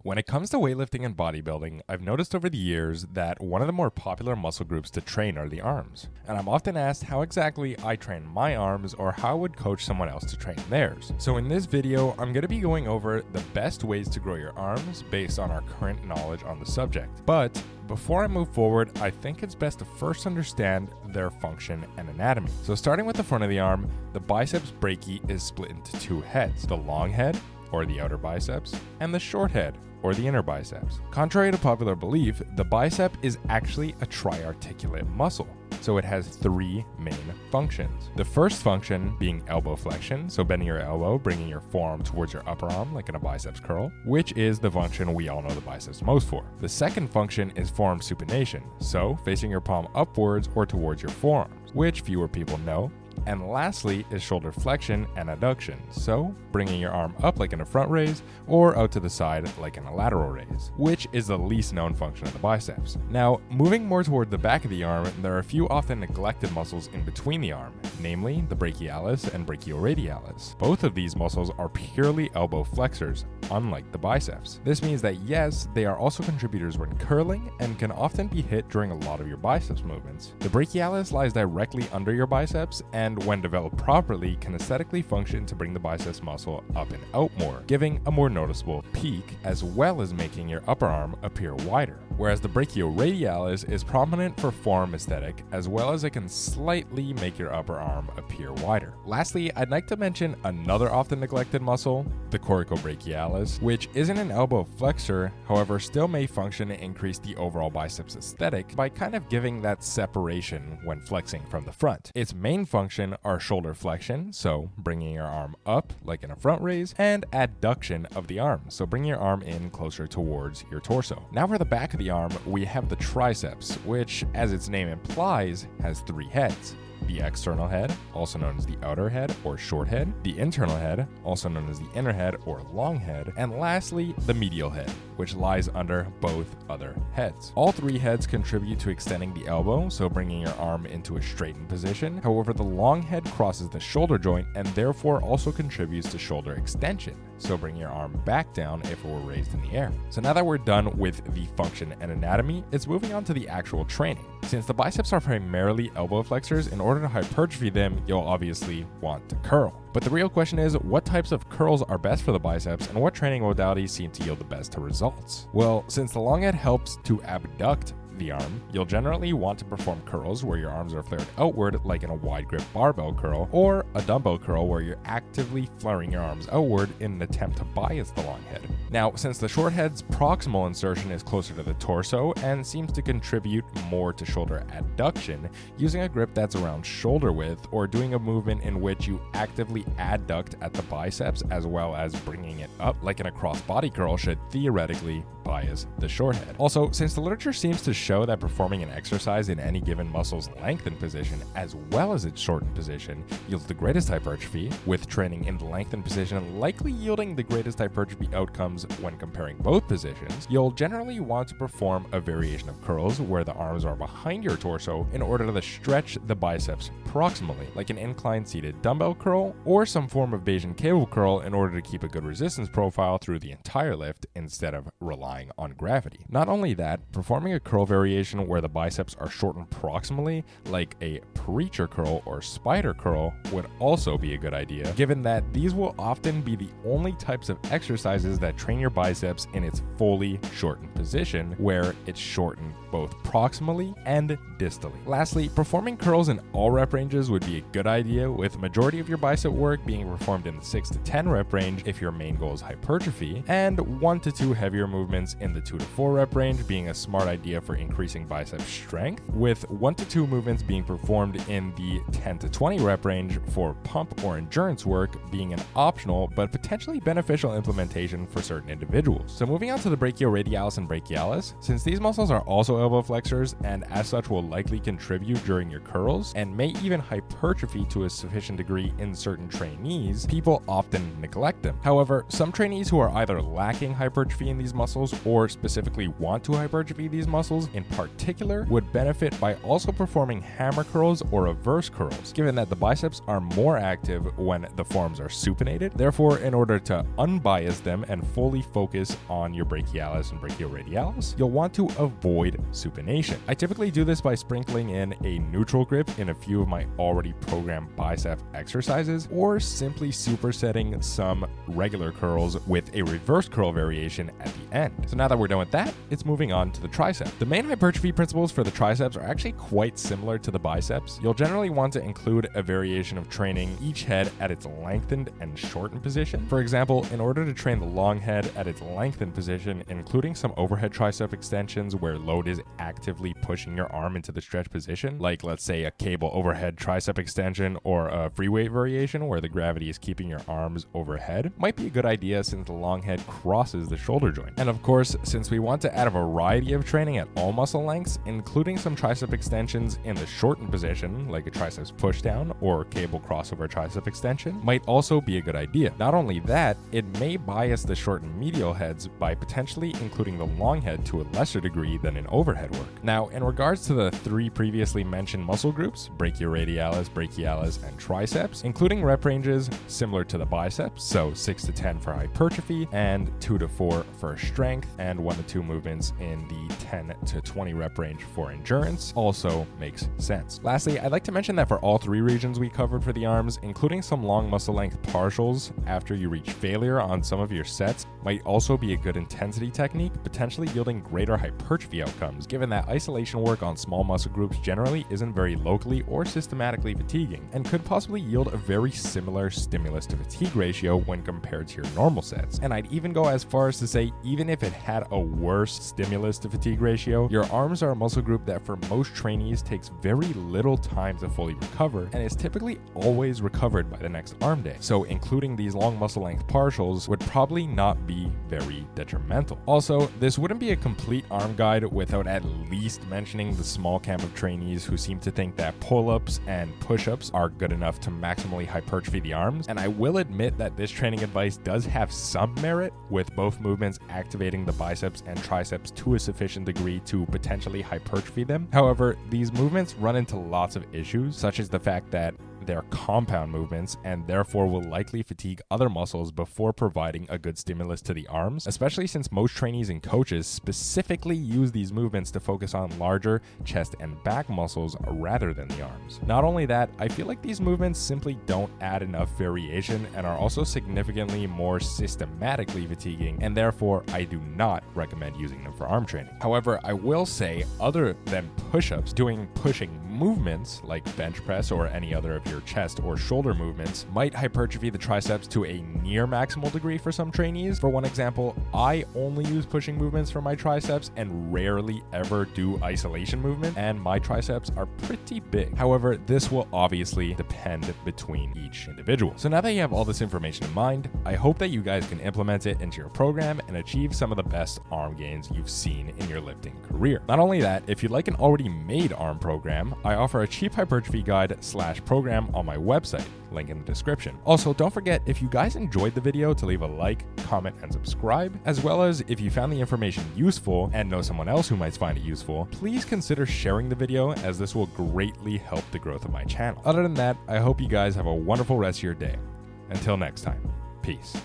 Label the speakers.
Speaker 1: When it comes to weightlifting and bodybuilding, I've noticed over the years that one of the more popular muscle groups to train are the arms. And I'm often asked how exactly I train my arms or how I would coach someone else to train theirs. So in this video, I'm going to be going over the best ways to grow your arms based on our current knowledge on the subject. But before I move forward, I think it's best to first understand their function and anatomy. So starting with the front of the arm, the biceps brachii is split into two heads, the long head, or the outer biceps, and the short head, or the inner biceps. Contrary to popular belief, the bicep is actually a triarticulate muscle, so it has three main functions. The first function being elbow flexion, so bending your elbow, bringing your forearm towards your upper arm like in a biceps curl, which is the function we all know the biceps most for. The second function is forearm supination, so facing your palm upwards or towards your forearms, which fewer people know. And lastly is shoulder flexion and adduction, so bringing your arm up like in a front raise or out to the side like in a lateral raise, which is the least known function of the biceps. Now, moving more toward the back of the arm, there are a few often neglected muscles in between the arm, namely the brachialis and brachioradialis. Both of these muscles are purely elbow flexors, unlike the biceps. This means that yes, they are also contributors when curling and can often be hit during a lot of your biceps movements. The brachialis lies directly under your biceps and when developed properly can aesthetically function to bring the biceps muscle up and out more, giving a more noticeable peak as well as making your upper arm appear wider. Whereas the brachioradialis is prominent for forearm aesthetic as well as it can slightly make your upper arm appear wider. Lastly, I'd like to mention another often neglected muscle, the coracobrachialis, which isn't an elbow flexor, however still may function to increase the overall biceps aesthetic by kind of giving that separation when flexing from the front. Its main function are shoulder flexion, so bringing your arm up like in a front raise, and adduction of the arm, so bringing your arm in closer towards your torso. Now for the back of the arm, we have the triceps, which, as its name implies, has three heads. The external head, also known as the outer head or short head, the internal head, also known as the inner head or long head, and lastly, the medial head, which lies under both other heads. All three heads contribute to extending the elbow, so bringing your arm into a straightened position. However, the long head crosses the shoulder joint and therefore also contributes to shoulder extension, so bring your arm back down if it were raised in the air. So now that we're done with the function and anatomy, it's moving on to the actual training. Since the biceps are primarily elbow flexors, in order to hypertrophy them, you'll obviously want to curl. But the real question is, what types of curls are best for the biceps and what training modalities seem to yield the best results? Well, since the long head helps to abduct the arm, you'll generally want to perform curls where your arms are flared outward like in a wide grip barbell curl, or a dumbbell curl where you're actively flaring your arms outward in an attempt to bias the long head. Now, since the short head's proximal insertion is closer to the torso and seems to contribute more to shoulder adduction, using a grip that's around shoulder width or doing a movement in which you actively adduct at the biceps as well as bringing it up like in a cross body curl should theoretically bias the short head. Also, since the literature seems to show that performing an exercise in any given muscle's lengthened position as well as its shortened position yields the greatest hypertrophy, with training in the lengthened position likely yielding the greatest hypertrophy outcomes when comparing both positions, you'll generally want to perform a variation of curls where the arms are behind your torso in order to stretch the biceps proximally, like an incline seated dumbbell curl or some form of Bayesian cable curl in order to keep a good resistance profile through the entire lift instead of relying on gravity. Not only that, performing a curl variation where the biceps are shortened proximally, like a preacher curl or spider curl, would also be a good idea, given that these will often be the only types of exercises that train your biceps in its fully shortened position, where it's shortened both proximally and distally. Lastly, performing curls in all rep ranges would be a good idea, with the majority of your bicep work being performed in the 6 to 10 rep range if your main goal is hypertrophy, and 1 to 2 heavier movements in the 2 to 4 rep range being a smart idea for increasing bicep strength, with 1 to 2 movements being performed in the 10 to 20 rep range for pump or endurance work being an optional but potentially beneficial implementation for certain individuals. So moving on to the brachioradialis and brachialis, since these muscles are also elbow flexors and as such will likely contribute during your curls and may even hypertrophy to a sufficient degree in certain trainees, people often neglect them. However, some trainees who are either lacking hypertrophy in these muscles or specifically want to hypertrophy these muscles in particular would benefit by also performing hammer curls or reverse curls, given that the biceps are more active when the forearms are supinated. Therefore, in order to unbias them and fully fully focus on your brachialis and brachioradialis, you'll want to avoid supination. I typically do this by sprinkling in a neutral grip in a few of my already programmed bicep exercises, or simply supersetting some regular curls with a reverse curl variation at the end. So now that we're done with that, it's moving on to the tricep. The main hypertrophy principles for the triceps are actually quite similar to the biceps. You'll generally want to include a variation of training each head at its lengthened and shortened position. For example, in order to train the long head at its lengthened position, including some overhead tricep extensions where load is actively pushing your arm into the stretch position, like let's say a cable overhead tricep extension or a free weight variation where the gravity is keeping your arms overhead, might be a good idea since the long head crosses the shoulder joint. And of course, since we want to add a variety of training at all muscle lengths, including some tricep extensions in the shortened position, like a triceps pushdown or cable crossover tricep extension, might also be a good idea. Not only that, it may bias the shortened medial heads by potentially including the long head to a lesser degree than in overhead work. Now, in regards to the three previously mentioned muscle groups, brachioradialis, brachialis, and triceps, including rep ranges similar to the biceps, so 6 to 10 for hypertrophy and 2 to 4 for strength, and 1 to 2 movements in the 10 to 20 rep range for endurance, also makes sense. Lastly, I'd like to mention that for all three regions we covered for the arms, including some long muscle length partials after you reach failure on some of your sets, might also be a good intensity technique, potentially yielding greater hypertrophy outcomes, given that isolation work on small muscle groups generally isn't very locally or systematically fatiguing, and could possibly yield a very similar stimulus to fatigue ratio when compared to your normal sets. And I'd even go as far as to say, even if it had a worse stimulus to fatigue ratio, your arms are a muscle group that for most trainees takes very little time to fully recover, and is typically always recovered by the next arm day. So including these long muscle length partials would probably not be very detrimental. Also, this wouldn't be a complete arm guide without at least mentioning the small camp of trainees who seem to think that pull-ups and push-ups are good enough to maximally hypertrophy the arms. And I will admit that this training advice does have some merit, with both movements activating the biceps and triceps to a sufficient degree to potentially hypertrophy them. However, these movements run into lots of issues, such as the fact that they're compound movements and therefore will likely fatigue other muscles before providing a good stimulus to the arms, especially since most trainees and coaches specifically use these movements to focus on larger chest and back muscles rather than the arms. Not only that, I feel like these movements simply don't add enough variation and are also significantly more systematically fatiguing, and therefore I do not recommend using them for arm training. However, I will say, other than push-ups, doing pushing movements like bench press or any other of your chest or shoulder movements might hypertrophy the triceps to a near maximal degree for some trainees. For one example, I only use pushing movements for my triceps and rarely ever do isolation movement, and my triceps are pretty big. However, this will obviously depend between each individual. So now that you have all this information in mind, I hope that you guys can implement it into your program and achieve some of the best arm gains you've seen in your lifting career. Not only that, if you'd like an already made arm program, I offer a cheap hypertrophy guide / program on my website, link in the description. Also, don't forget, if you guys enjoyed the video, to leave a like, comment, and subscribe, as well as if you found the information useful and know someone else who might find it useful, please consider sharing the video, as this will greatly help the growth of my channel. Other than that, I hope you guys have a wonderful rest of your day. Until next time, peace.